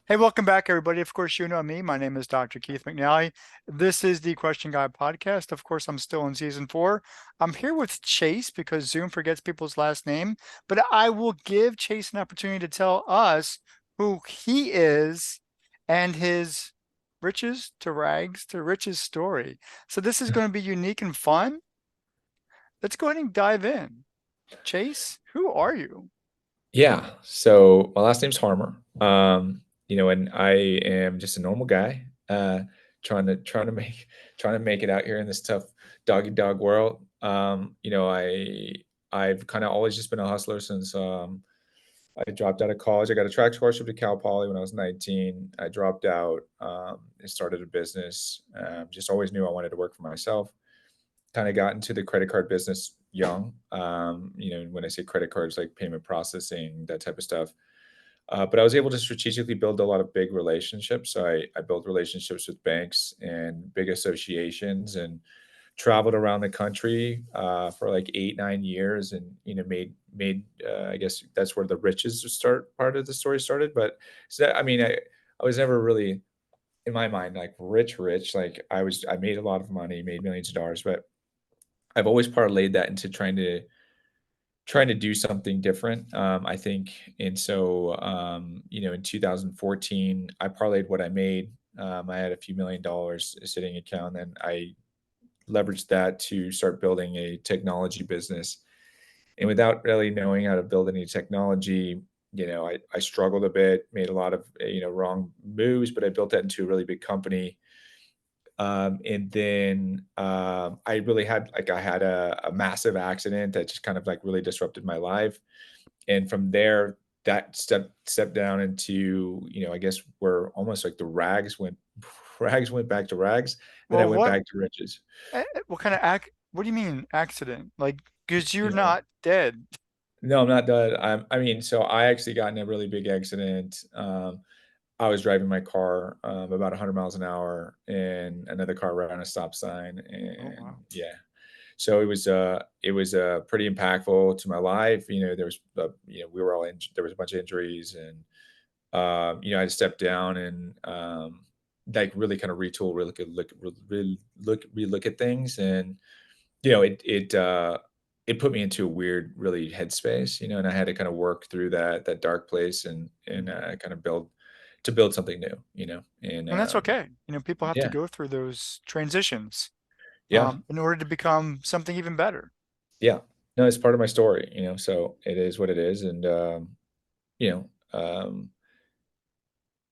Hey, welcome back, everybody. Of course, you know me. My name is Dr. Keith McNally. This is the Question Guy podcast. Of course, I'm still in season 4. I'm here with Chase because Zoom forgets people's last name, but I will give Chase an opportunity to tell us who he is and his riches to rags to riches story. So this is going to be unique and fun. Let's go ahead and dive in. Chase, who are you? Yeah. So my last name's Harmer. And I am just a normal guy, trying to make trying to make it out here in this tough doggy dog world. I've kind of always just been a hustler since I dropped out of college. I got a track scholarship to Cal Poly when I was 19. I dropped out and started a business. Just always knew I wanted to work for myself. Kind of got into the credit card business young. When I say credit cards, like payment processing, that type of stuff. But I was able to strategically build a lot of big relationships. So I built relationships with banks and big associations and traveled around the country for like 8, 9 years, and made I guess that's where the riches start part of the story started. But I was never really in my mind like rich. Like I made a lot of money, made millions of dollars, but I've always parlayed that into trying to do something different. I think, and so in 2014, I parlayed what I made. I had a few $1 million sitting account, and I leveraged that to start building a technology business. And without really knowing how to build any technology, I struggled a bit, made a lot of wrong moves, but I built that into a really big company. And then I had a massive accident that just kind of like really disrupted my life. And from there, that stepped down into, I guess where almost like the rags went rags went back to rags, then I Well, went back to riches. what kind of what do you mean accident? Like, because you're You know, not dead. no, I'm not done. So I actually got in a really big accident. I was driving my car about 100 miles an hour, and another car ran a stop sign, Oh, and wow. yeah. So it was pretty impactful to my life. There was we were all there was a bunch of injuries, and I had to step down and like really kind of retool, really look at things, and it put me into a weird, really headspace, and I had to kind of work through that dark place and Mhm. kind of build something new, and And that's okay. People have to yeah, go through those transitions yeah, in order to become something even better. yeah. No, it's part of my story, so it is what it is, and you know, um,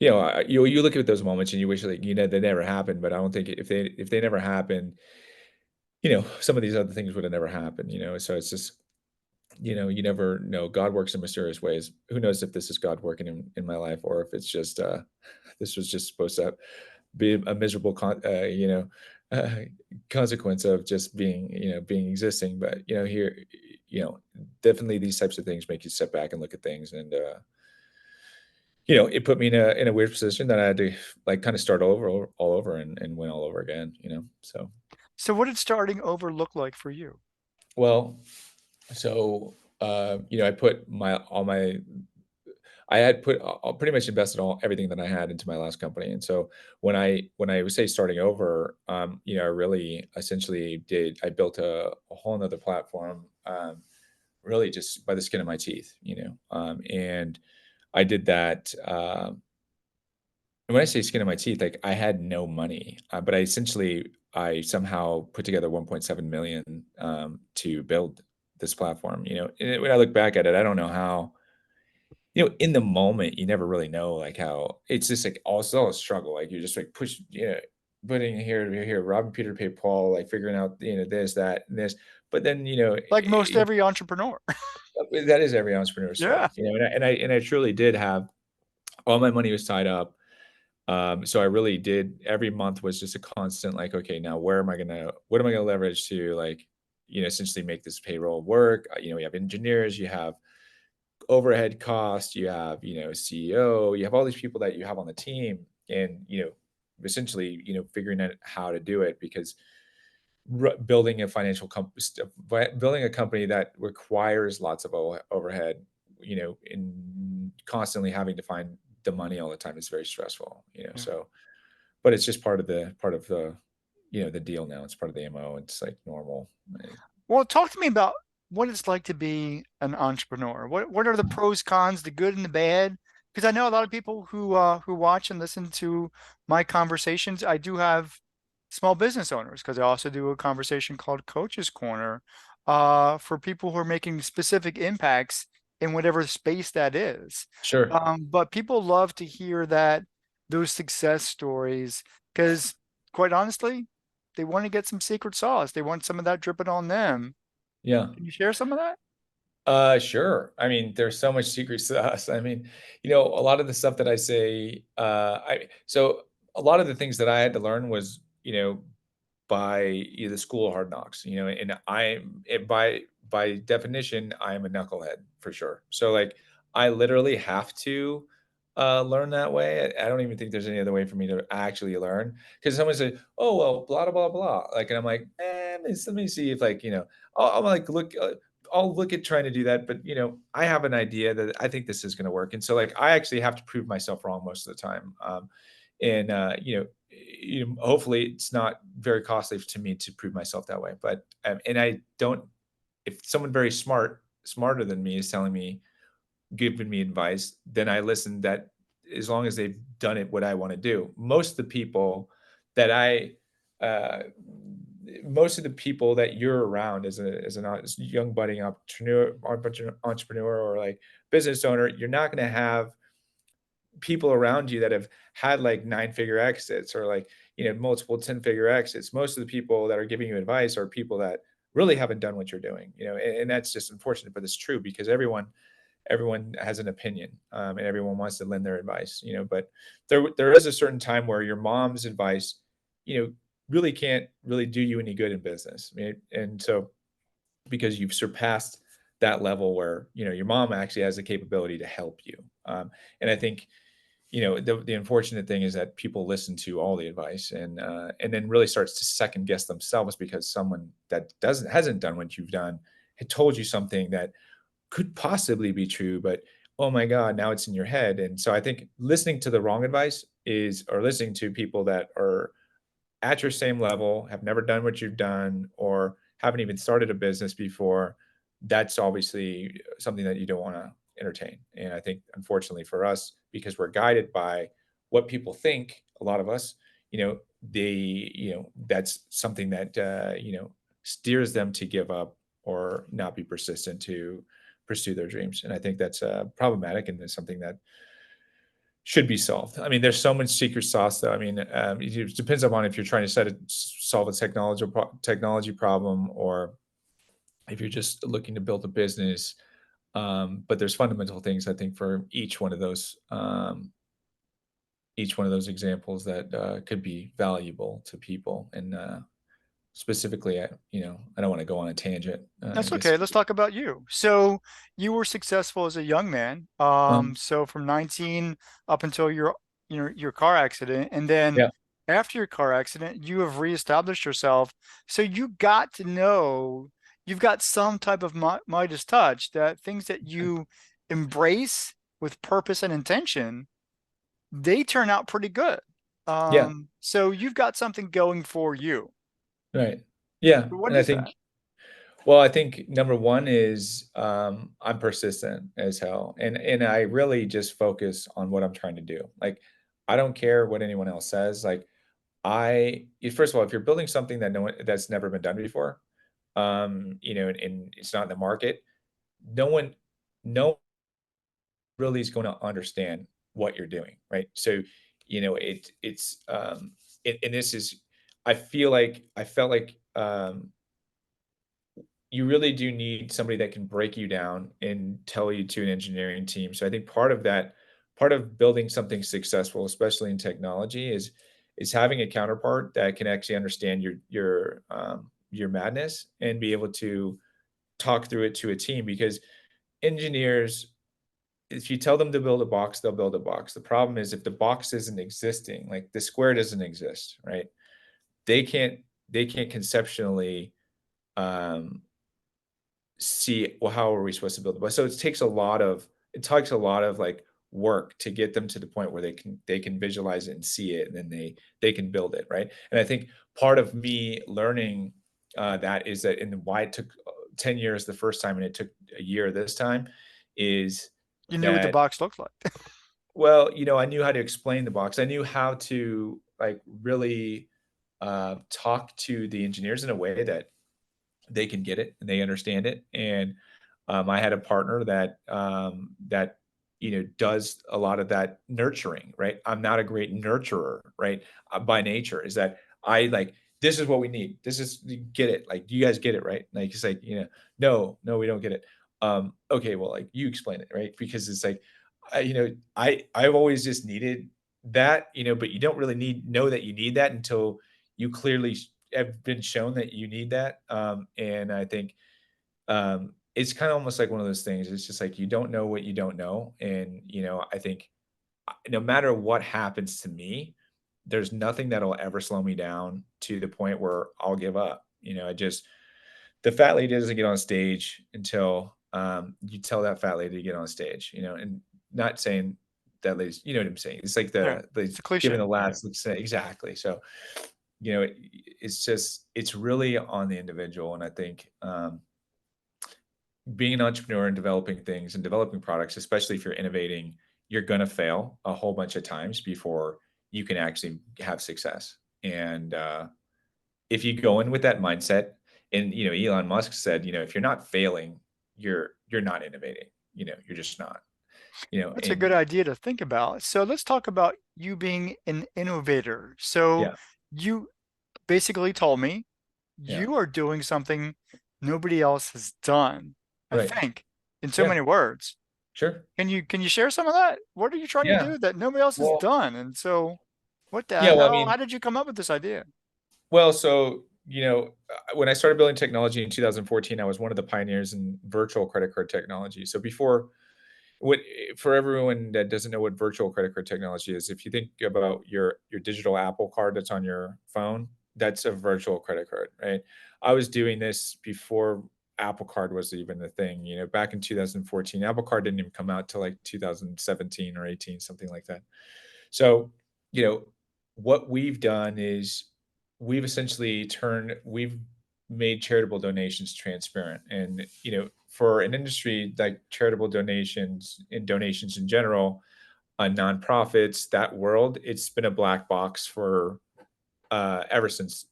you look at those moments and you wish like they never happened, but I don't think if they never happened, some of these other things would have never happened, So it's just you never know. God works in mysterious ways. Who knows if this is God working in my life, or if it's just this was just supposed to be a miserable uh, consequence of just being existing. But here, you know, definitely these types of things make you step back and look at things, and it put me in a weird position that I had to like kind of start over all over and win all over again. So So, what did starting over look like for you? well, so I put my all my I had put pretty much invested everything that I had into my last company, and so when I would say starting over, I really essentially I built a whole another platform, really just by the skin of my teeth, and I did that. And when I say skin of my teeth, like I had no money, but I somehow put together 1.7 million to build this platform. And when I look back at it, I don't know how in the moment, you never really know, like, how it's just, like, all a struggle, like, you're just, like, putting here, robbing Peter to pay Paul, like, figuring out, this, that, and this, but then, Like most every entrepreneur. that is every entrepreneur Yeah. story, and I truly did have all my money was tied up, so I really did every month was just a constant, like, "Okay, now what am I gonna leverage to, like, essentially make this payroll work?" We have engineers, you have overhead costs, you have, CEO, you have all these people that you have on the team, and, essentially, figuring out how to do it because building a building a company that requires lots of overhead, and constantly having to find the money all the time is very stressful, Yeah. so but it's just part of the, the deal now. It's part of the MO. It's like normal. Right? Well, talk to me about what it's like to be an entrepreneur. What are the pros, cons, the good and the bad? Because I know a lot of people who watch and listen to my conversations. I do have small business owners because I also do a conversation called Coach's Corner for people who are making specific impacts in whatever space that is. Sure. But people love to hear that those success stories because quite honestly, they want to get some secret sauce. They want some of that dripping on them. Yeah. Can you share some of that? Sure. I mean, there's so much secret sauce. I mean, a lot of the stuff that I say, so a lot of the things that I had to learn was, by the school of hard knocks, and by definition, I'm a knucklehead for sure. So like I literally have to learn that way. I don't even think there's any other way for me to actually learn. Because someone said, "Oh well, blah blah blah," like, and I'm like, let me see if like I'll like look. I'll look at trying to do that, but I have an idea that I think this is going to work, and so like I actually have to prove myself wrong most of the time. And hopefully it's not very costly to me to prove myself that way. But and I don't. If someone very smarter than me is telling me, giving me advice, then I listen. That as long as they've done it, what I want to do. That I, uh, most of the people that you're around as a young budding entrepreneur or like business owner, you're not going to have people around you that have had like nine-figure exits or like multiple 10-figure exits. Most of the people that are giving you advice are people that really haven't done what you're doing, and that's just unfortunate, but it's true because everyone has an opinion, and everyone wants to lend their advice, but there is a certain time where your mom's advice, you know really can't really do you any good in business. I mean, and so because you've surpassed that level where your mom actually has the capability to help you. And I think the unfortunate thing is that people listen to all the advice and then really starts to second guess themselves because someone that doesn't hasn't done what you've done had told you something that could possibly be true, but oh my god, now it's in your head. And so I think listening to the wrong advice is or listening to people that are at your same level, have never done what you've done, or haven't even started a business before, that's obviously something that you don't want to entertain. And I think, unfortunately for us, because we're guided by what people think, a lot of us, that's something that, steers them to give up or not be persistent to pursue their dreams. And I think that's problematic and it's something that should be solved. I mean, there's so much secret sauce, though. I mean, it depends upon if you're trying to solve a technology problem, or if you're just looking to build a business. But there's fundamental things I think for each one of those examples that could be valuable to people. And specifically, I don't want to go on a tangent. I That's guess. okay. Let's talk about you. So you were successful as a young man. Um, So from 19 up until your car accident, and then yeah, after your car accident, you have reestablished yourself. So you got to know you've got some type of Midas touch that things that you embrace with purpose and intention, they turn out pretty good. yeah, So you've got something going for you. right, yeah, So what and I is think. that? Well, I think number one is I'm persistent as hell, and I really just focus on what I'm trying to do. Like, I don't care what anyone else says. Like, first of all, if you're building something that no one that's never been done before, and it's not in the market, no one, no really is going to understand what you're doing, right? So, and this is, I felt like you really do need somebody that can break you down and tell you to an engineering team. So I think part of building something successful, especially in technology, is having a counterpart that can actually understand your madness and be able to talk through it to a team. Because engineers, if you tell them to build a box, they'll build a box. The problem is if the box isn't existing, like the square doesn't exist, right? They can't they can't conceptually um, see, well, how are we supposed to build it? So it takes a lot of like work to get them to the point where they can visualize it and see it, and then they can build it, right? And I think part of me learning that is that, and why it took 10 years the first time and it took a year this time is You knew what the that, box looked like. well, I knew how to explain the box. I knew how to like really talk to the engineers in a way that they can get it and they understand it. And I had a partner that does a lot of that nurturing. Right, I'm not a great nurturer. Right, by nature is that I like this is what we need. This is you get it. Like you guys get it, right? Like it's like no, no, we don't get it. Okay, well, like you explain it, right? Because it's like I've always just needed that, but you don't really know that you need that until you clearly have been shown that you need that. And I think it's kind of almost like one of those things. It's just like you don't know what you don't know. And, I think no matter what happens to me, there's nothing that'll ever slow me down to the point where I'll give up. The fat lady doesn't get on stage until you tell that fat lady to get on stage, and not saying that lady's, you know what I'm saying? It's like Yeah, the it's a giving cliche. the Yeah. last, let's say, exactly. So, it's really on the individual. And I think being an entrepreneur and developing things and developing products, especially if you're innovating, you're going to fail a whole bunch of times before you can actually have success. And if you go in with that mindset, and Elon Musk said, if you're not failing, you're not innovating. You're just not. That's a And good idea to think about. So let's talk about you being an innovator. So yeah, you basically told me yeah, you are doing something nobody else has done, I right, think, in so yeah, many words. sure, Can you share some of that? What are you trying to yeah. do that nobody else has Well, done? And so what the yeah. Well, I hell? How mean, did you come up with this idea? well, so, when I started building technology in 2014, I was one of the pioneers in virtual credit card technology. So before, what for everyone that doesn't know what virtual credit card technology is, if you think about your digital Apple card that's on your phone, that's a virtual credit card, right? I was doing this before Apple Card was even a thing. Back in 2014, Apple Card didn't even come out till like 2017 or 18, something like that. So, you know, what we've done is we've made charitable donations transparent. And, for an industry like charitable donations and donations in general, nonprofits, that world, it's been a black box for ever since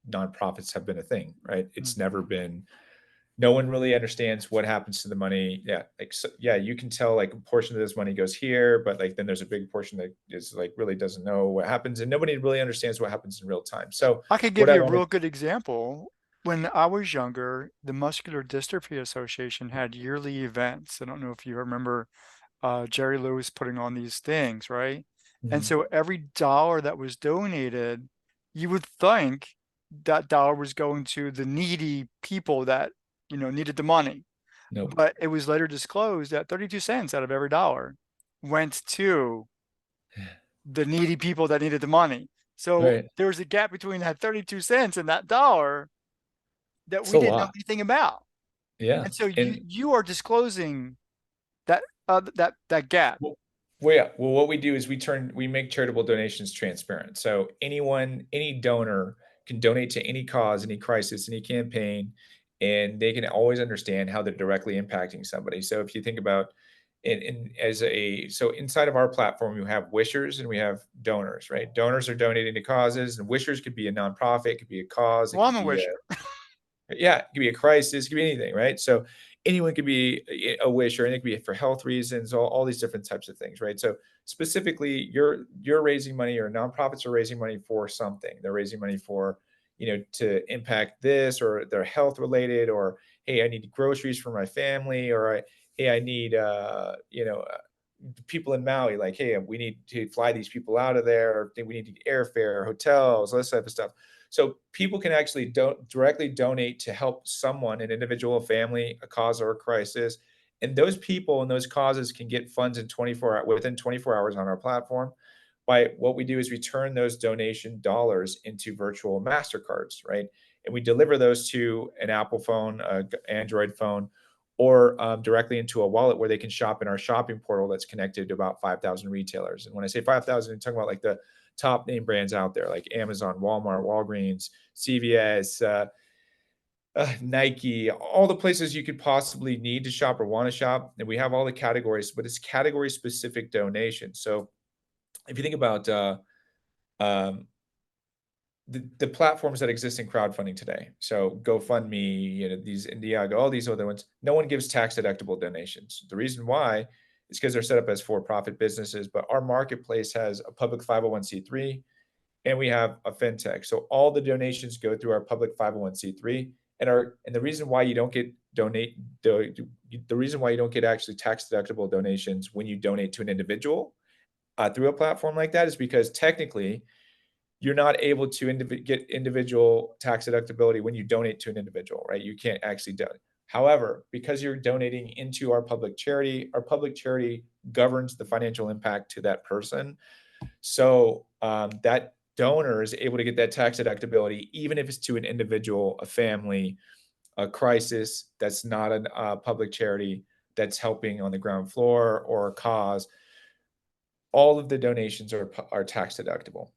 nonprofits have been a thing, right? It's Mhm. never been no one really understands what happens to the money. Yeah, like so, yeah, you can tell like a portion of this money goes here, but like then there's a big portion that is like really doesn't know what happens, and nobody really understands what happens in real time. So I could what give I you a wanted, real good example. When I was younger, the Muscular Dystrophy Association had yearly events. I don't know if you remember Jerry Lewis putting on these things, right? And mhm, so every dollar that was donated, you would think that dollar was going to the needy people that, needed the money. nope, But it was later disclosed that 32 cents out of every dollar went to the needy people that needed the money. So right, there was a gap between that 32 cents and that dollar that it's we a didn't know lot, anything about. yeah, And so you and you are disclosing that gap. well, what we do is we make charitable donations transparent. So any donor can donate to any cause, any crisis, any campaign, and they can always understand how they're directly impacting somebody. So if you think about so inside of our platform, you have wishers and we have donors, right? Donors are donating to causes, and wishers could be a nonprofit, it could be a cause, it Well, I'm could a be a wisher. yeah, it could be a crisis, it could be anything, right? So anyone could be a wisher, and it could be for health reasons, all these different types of things, right? So specifically, you're raising money, or nonprofits are raising money for something. They're raising money for, to impact this, or they're health related, or hey, I need groceries for my family, or hey, I need people in Maui, like, hey, we need to fly these people out of there, or we need to get airfare, hotels, all this type of stuff. So people can actually directly donate to help someone, an individual, a family, a cause, or a crisis. And those people and those causes can get funds within 24 hours on our platform. By what we do is we turn those donation dollars into virtual Mastercards, right? And we deliver those to an Apple phone, Android phone, or directly into a wallet where they can shop in our shopping portal that's connected to about 5,000 retailers. And when I say 5,000, I'm talking about like the top name brands out there, like Amazon, Walmart, Walgreens, CVS, Nike, all the places you could possibly need to shop or want to shop. And we have all the categories, but it's category specific donations. So if you think about um, the platforms that exist in crowdfunding today, so GoFundMe, these Indiegogo, all these other ones, no one gives tax deductible donations. The reason why is because they're set up as for profit businesses, but our marketplace has a public 501c3 and we have a fintech. So all the donations go through our public 501c3, and the reason why you don't get the reason why you don't get actually tax deductible donations when you donate to an individual through a platform like that is because technically you're not able to get individual tax deductibility when you donate to an individual, right? You can't actually do it. However, because you're donating into our public charity governs the financial impact to that person. So that donor is able to get that tax deductibility, even if it's to an individual, a family, a crisis that's not a public charity that's helping on the ground floor or a cause. All of the donations are tax deductible.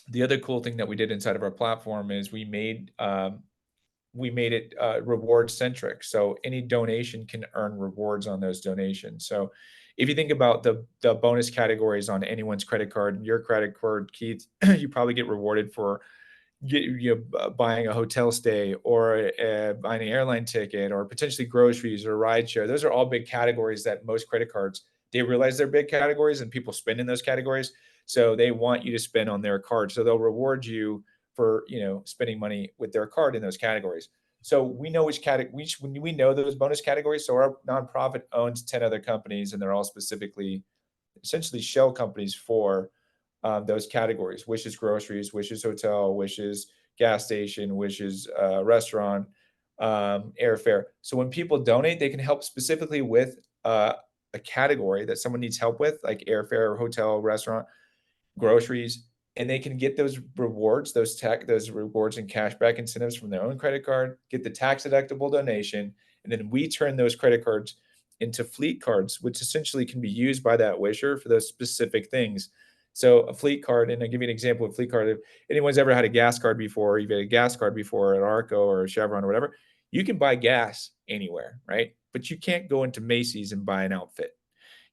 The other cool thing that we did inside of our platform is we made it reward centric. So any donation can earn rewards on those donations. So if you think about the bonus categories on anyone's credit card, your credit card, Keith, you probably get rewarded for buying a hotel stay or buying an airline ticket or potentially groceries or rideshare. Those are all big categories that most credit cards, they realize they're big categories and people spend in those categories. So they want you to spend on their card. So they'll reward you for, spending money with their card in those categories. So we know which category, we know those bonus categories. So our nonprofit owns 10 other companies and they're all specifically essentially shell companies for those categories. Wishes groceries, Wishes hotel, Wishes gas station, Wishes restaurant, airfare. So when people donate, they can help specifically with a category that someone needs help with, like airfare, hotel, restaurant, groceries, and they can get those rewards, those rewards and cashback incentives from their own credit card, get the tax deductible donation, and then we turn those credit cards into fleet cards, which essentially can be used by that wisher for those specific things. So a fleet card, and I'll give you an example of fleet card. If anyone's ever had a gas card before, or you've had a gas card before at Arco or Chevron or whatever, you can buy gas anywhere, right? But you can't go into Macy's and buy an outfit.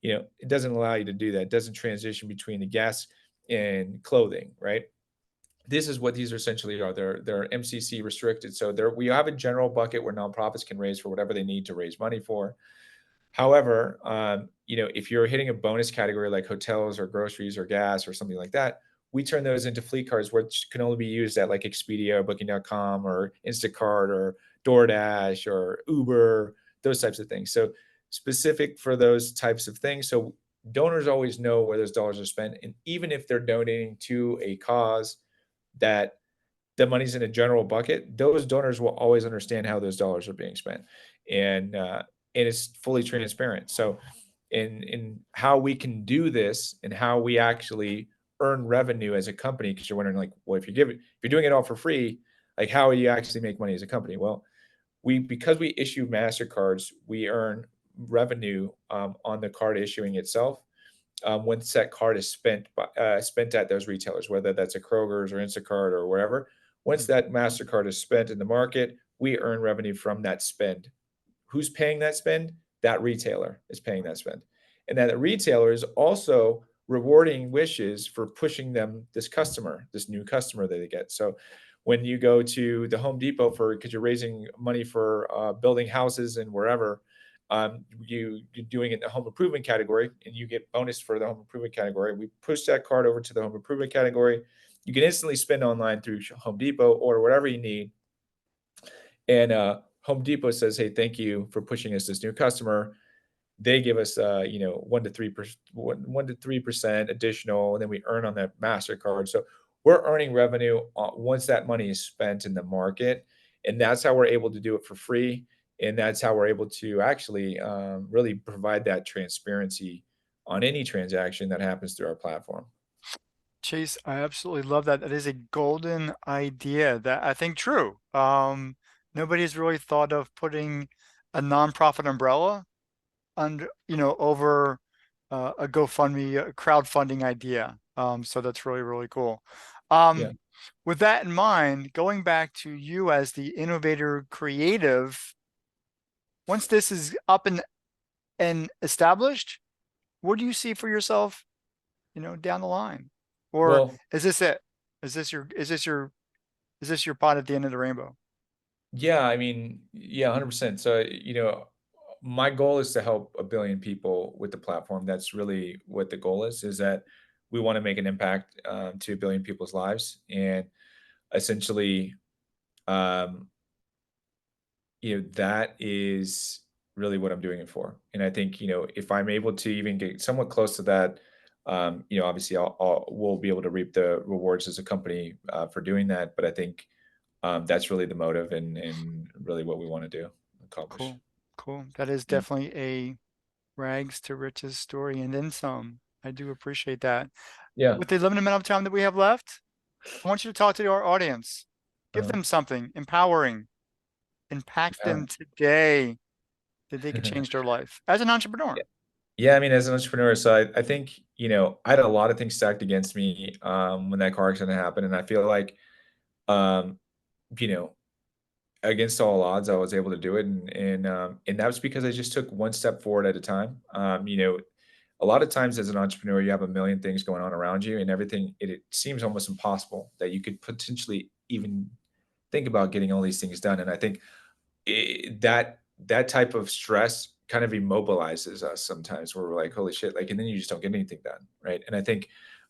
It doesn't allow you to do that. It doesn't transition between the gas and clothing, right? This is what these essentially are. They're MCC restricted. So we have a general bucket where nonprofits can raise for whatever they need to raise money for. However, if you're hitting a bonus category like hotels or groceries or gas or something like that, we turn those into fleet cards, which can only be used at like Expedia, Booking.com, or Instacart, or DoorDash, or Uber, those types of things. So specific for those types of things. So donors always know where those dollars are spent, and even if they're donating to a cause that the money's in a general bucket, those donors will always understand how those dollars are being spent, and it's fully transparent. So, in how we can do this and how we actually earn revenue as a company, because you're wondering, like, well, if you're doing it all for free, like, how do you actually make money as a company? Well, because we issue Mastercards, we earn revenue on the card issuing itself once that card is spent at those retailers, whether that's a Kroger's or Instacart or wherever. Once that Mastercard is spent in the market, we earn revenue from that spend. Who's paying that spend? That retailer is paying that spend, and that retailer is also rewarding Wishes for pushing them this new customer that they get. So when you go to the Home Depot because you're raising money for building houses and wherever, you're doing it in the home improvement category and you get bonus for the home improvement category. We push that card over to the home improvement category. You can instantly spend online through Home Depot or whatever you need. And Home Depot says, "Hey, thank you for pushing us this new customer." They give us, 1 to 3% additional, and then we earn on that Mastercard. So we're earning revenue once that money is spent in the market, and that's how we're able to do it for free, and that's how we're able to actually really provide that transparency on any transaction that happens through our platform. Chase, I absolutely love that. That is a golden idea that I think true. Nobody's really thought of putting a nonprofit umbrella under, over a GoFundMe, a crowdfunding idea. So that's really, really cool. Yeah. Um, with that in mind, going back to you as the innovator creative, once this is up and established, what do you see for yourself, down the line? Or Well, is this it? Is this your pot at the end of the rainbow? yeah, I mean, yeah, 100%. So, my goal is to help a billion people with the platform. That's really what the goal is that we want to make an impact to a billion people's lives. And essentially, um, that is really what I'm doing it for. And I think, if I'm able to even get somewhat close to that, obviously we'll be able to reap the rewards as a company for doing that. But I think that's really the motive and really what we want to do, accomplish. Cool. Cool. That is Yeah. definitely a rags to riches story and then some. I do appreciate that. Yeah. With the limited amount of time that we have left, I want you to talk to our audience. Give Uh-huh. them something empowering, impact them today that they could change their life as an Yeah. entrepreneur. Yeah, I mean, as an entrepreneur, so I think, I had a lot of things stacked against me when that car accident happened. And I feel like, um, you know, against all odds, I was able to do it. And that was because I just took one step forward at a time. A lot of times as an entrepreneur, you have a million things going on around you and everything. It seems almost impossible that you could potentially even think about getting all these things done. And I think that type of stress kind of immobilizes us sometimes where we're like, holy shit, like, and then you just don't get anything done. Right. And I think,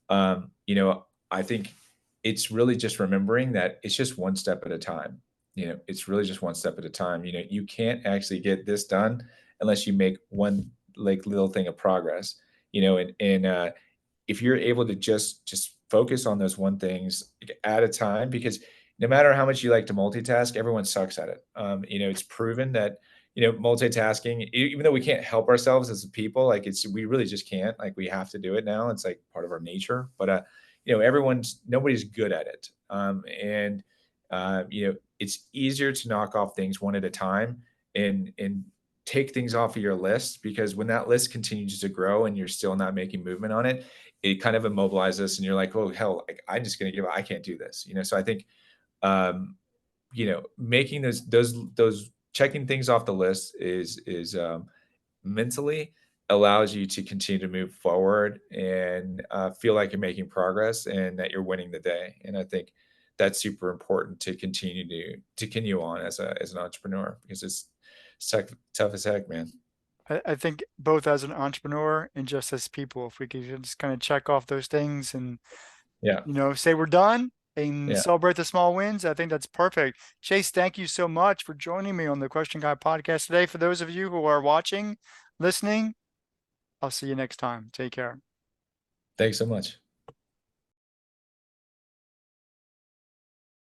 I think it's really just remembering that it's just one step at a time. It's really just one step at a time. You can't actually get this done unless you make one like little thing of progress, and if you're able to just focus on those one things like, at a time, because no matter how much you like to multitask, everyone sucks at it. It's proven that multitasking, even though we can't help ourselves as people, like we really just can't. Like we have to do it now. It's like part of our nature. But nobody's good at it, and it's easier to knock off things one at a time and take things off of your list, because when that list continues to grow and you're still not making movement on it, it kind of immobilizes us and you're like, oh hell, like I'm just gonna give up. I can't do this. So I think um, making those checking things off the list is mentally allows you to continue to move forward and feel like you're making progress and that you're winning the day. And I think that's super important to continue on as an entrepreneur, because it's tough as heck, man. I think both as an entrepreneur and just as people, if we could just kind of check off those things and, Yeah, say we're done and yeah. celebrate the small wins, I think that's perfect. Chase, thank you so much for joining me on the Question Guy podcast today. For those of you who are watching, listening, I'll see you next time. Take care. Thanks so much.